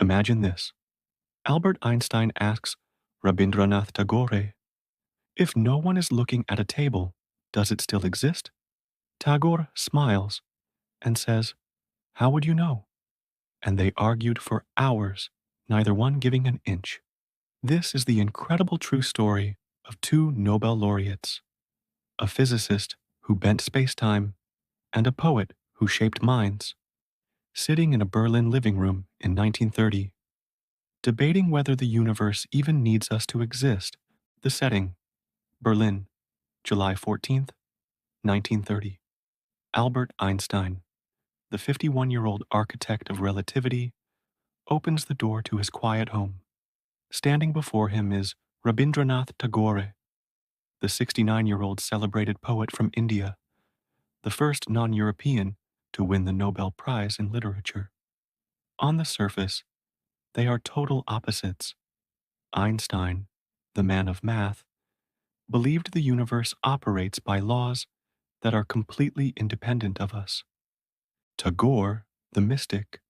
Imagine this. Albert Einstein asks Rabindranath Tagore, if no one is looking at a table, does it still exist? Tagore smiles and says, how would you know? And they argued for hours, neither one giving an inch. This is the incredible true story of two Nobel laureates, a physicist who bent space-time and a poet who shaped minds, sitting in a Berlin living room in 1930, debating whether the universe even needs us to exist. The setting, Berlin, July 14th, 1930. Albert Einstein, the 51-year-old architect of relativity, opens the door to his quiet home. Standing before him is Rabindranath Tagore, the 69-year-old celebrated poet from India, the first non-European to win the Nobel Prize in Literature. On the surface, they are total opposites. Einstein, the man of math, believed the universe operates by laws that are completely independent of us. Tagore, the mystic,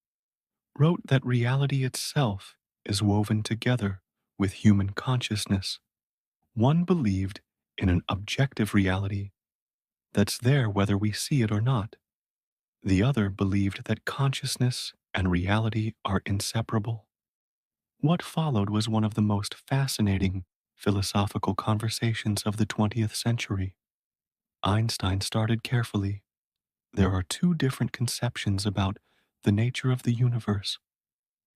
wrote that reality itself is woven together with human consciousness. One believed in an objective reality that's there whether we see it or not. The other believed that consciousness and reality are inseparable. What followed was one of the most fascinating philosophical conversations of the 20th century. Einstein started carefully. There are two different conceptions about the nature of the universe: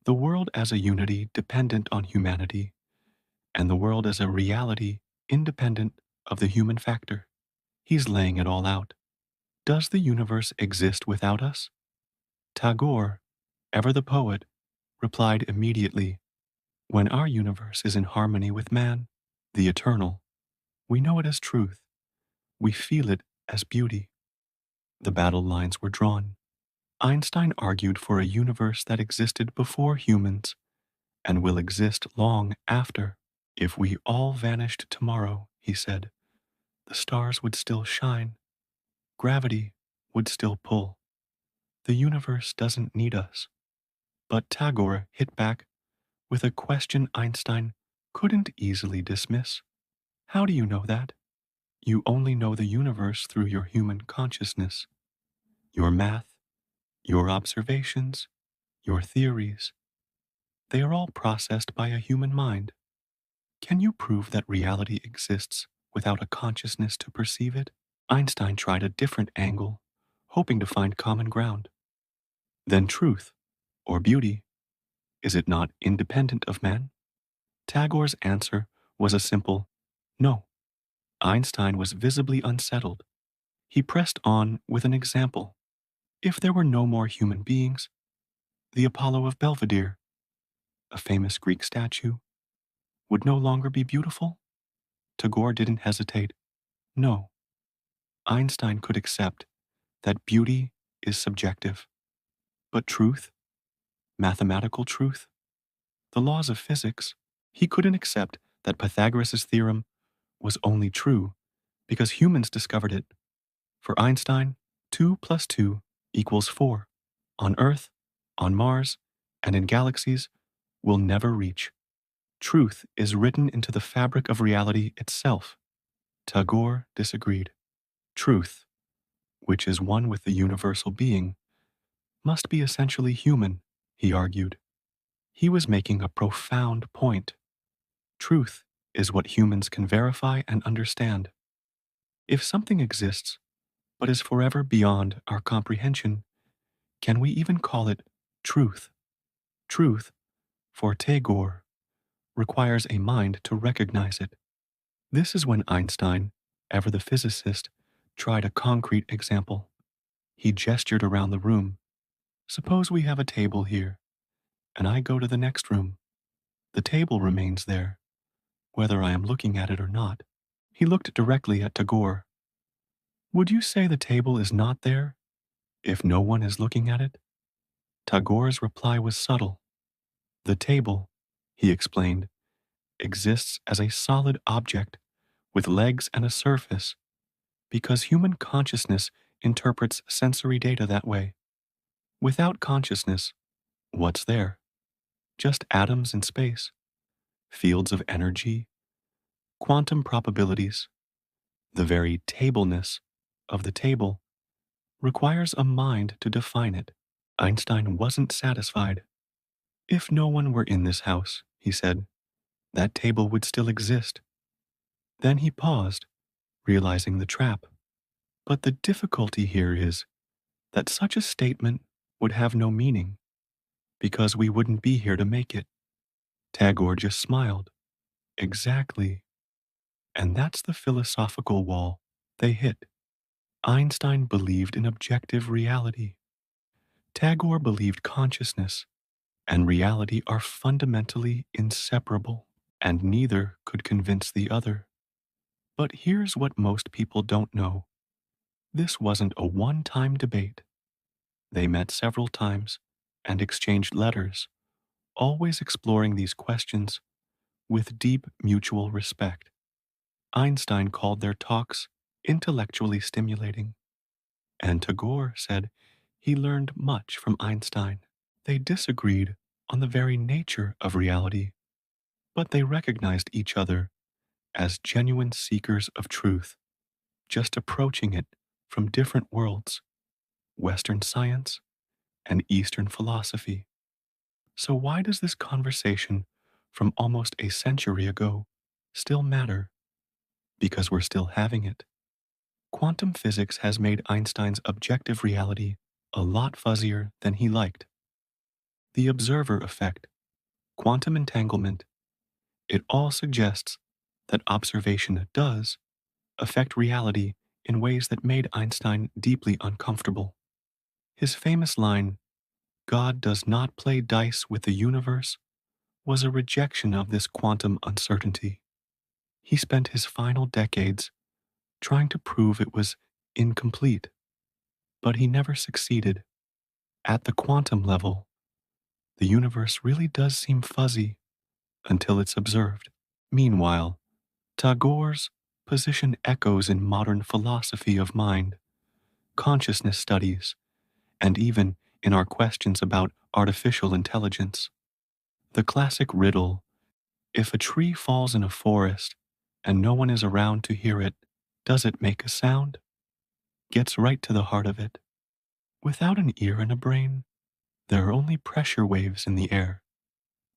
the world as a unity dependent on humanity, and the world as a reality independent of the human factor. He's laying it all out. Does the universe exist without us? Tagore, ever the poet, replied immediately, when our universe is in harmony with man, the eternal, we know it as truth. We feel it as beauty. The battle lines were drawn. Einstein argued for a universe that existed before humans and will exist long after. If we all vanished tomorrow, he said, the stars would still shine. Gravity would still pull. The universe doesn't need us. But Tagore hit back with a question Einstein couldn't easily dismiss. How do you know that? You only know the universe through your human consciousness, your math, your observations, your theories. They are all processed by a human mind. Can you prove that reality exists without a consciousness to perceive it? Einstein tried a different angle, hoping to find common ground. Then truth, or beauty, is it not independent of man? Tagore's answer was a simple no. Einstein was visibly unsettled. He pressed on with an example. If there were no more human beings, the Apollo of Belvedere, a famous Greek statue, would no longer be beautiful? Tagore didn't hesitate. No. Einstein could accept that beauty is subjective. But truth, mathematical truth, the laws of physics, he couldn't accept that Pythagoras' theorem was only true because humans discovered it. For Einstein, 2 plus 2 equals 4. On Earth, on Mars, and in galaxies, we'll never reach. Truth is written into the fabric of reality itself. Tagore disagreed. Truth, which is one with the universal being, must be essentially human, he argued. He was making a profound point. Truth is what humans can verify and understand. If something exists, but is forever beyond our comprehension, can we even call it truth? Truth, for Tagore, requires a mind to recognize it. This is when Einstein, ever the physicist, tried a concrete example. He gestured around the room. Suppose we have a table here, and I go to the next room. The table remains there, whether I am looking at it or not. He looked directly at Tagore. Would you say the table is not there if no one is looking at it? Tagore's reply was subtle. The table, he explained, exists as a solid object with legs and a surface because human consciousness interprets sensory data that way. Without consciousness, what's there? just atoms in space, fields of energy, quantum probabilities. The very tableness of the table requires a mind to define it. Einstein wasn't satisfied. If no one were in this house, he said, that table would still exist. Then he paused, realizing the trap. But the difficulty here is that such a statement would have no meaning because we wouldn't be here to make it. Tagore just smiled. Exactly. And that's the philosophical wall they hit. Einstein believed in objective reality. Tagore believed consciousness and reality are fundamentally inseparable, and neither could convince the other. But here's what most people don't know. This wasn't a one-time debate. They met several times and exchanged letters, always exploring these questions with deep mutual respect. Einstein called their talks intellectually stimulating, and Tagore said he learned much from Einstein. They disagreed on the very nature of reality, but they recognized each other as genuine seekers of truth, just approaching it from different worlds, Western science and Eastern philosophy. So, why does this conversation from almost a century ago still matter? Because we're still having it. Quantum physics has made Einstein's objective reality a lot fuzzier than he liked. The observer effect, quantum entanglement, it all suggests that observation does affect reality in ways that made Einstein deeply uncomfortable. His famous line, "God does not play dice with the universe," was a rejection of this quantum uncertainty. He spent his final decades trying to prove it was incomplete, but he never succeeded. At the quantum level, the universe really does seem fuzzy until it's observed. Meanwhile, Tagore's position echoes in modern philosophy of mind, consciousness studies, and even in our questions about artificial intelligence. The classic riddle, if a tree falls in a forest and no one is around to hear it, does it make a sound? Gets right to the heart of it. Without an ear and a brain, there are only pressure waves in the air,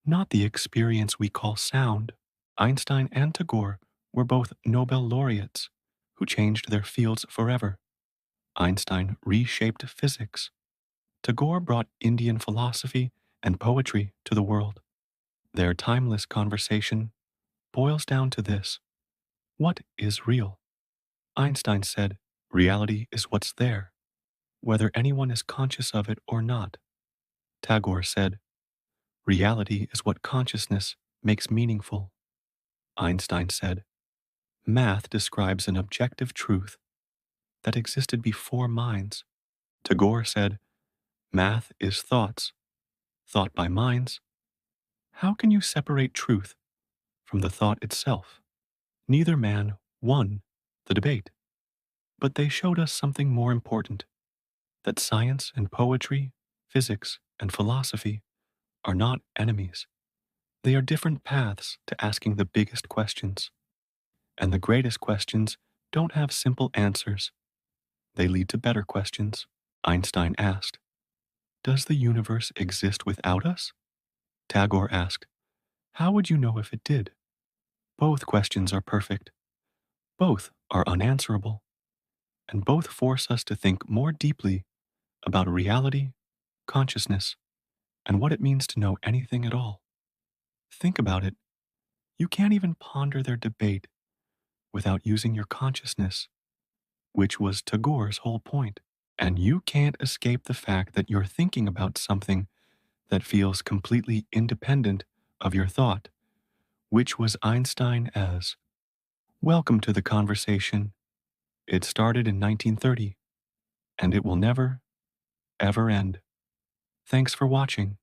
not the experience we call sound. Einstein and Tagore were both Nobel laureates who changed their fields forever. Einstein reshaped physics. Tagore brought Indian philosophy and poetry to the world. Their timeless conversation boils down to this: what is real? Einstein said, reality is what's there, whether anyone is conscious of it or not. Tagore said, reality is what consciousness makes meaningful. Einstein said, math describes an objective truth that existed before minds. Tagore said, math is thoughts, thought by minds. How can you separate truth from the thought itself? Neither man won the debate, but they showed us something more important, that science and poetry, physics and philosophy are not enemies. They are different paths to asking the biggest questions. And the greatest questions don't have simple answers. They lead to better questions. Einstein asked, does the universe exist without us? Tagore asked, how would you know if it did? Both questions are perfect. Both are unanswerable. And both force us to think more deeply about reality, consciousness, and what it means to know anything at all. Think about it. You can't even ponder their debate without using your consciousness, which was Tagore's whole point. And you can't escape the fact that you're thinking about something that feels completely independent of your thought, which was Einstein as. Welcome to the conversation. It started in 1930, and it will never, ever end. Thanks for watching.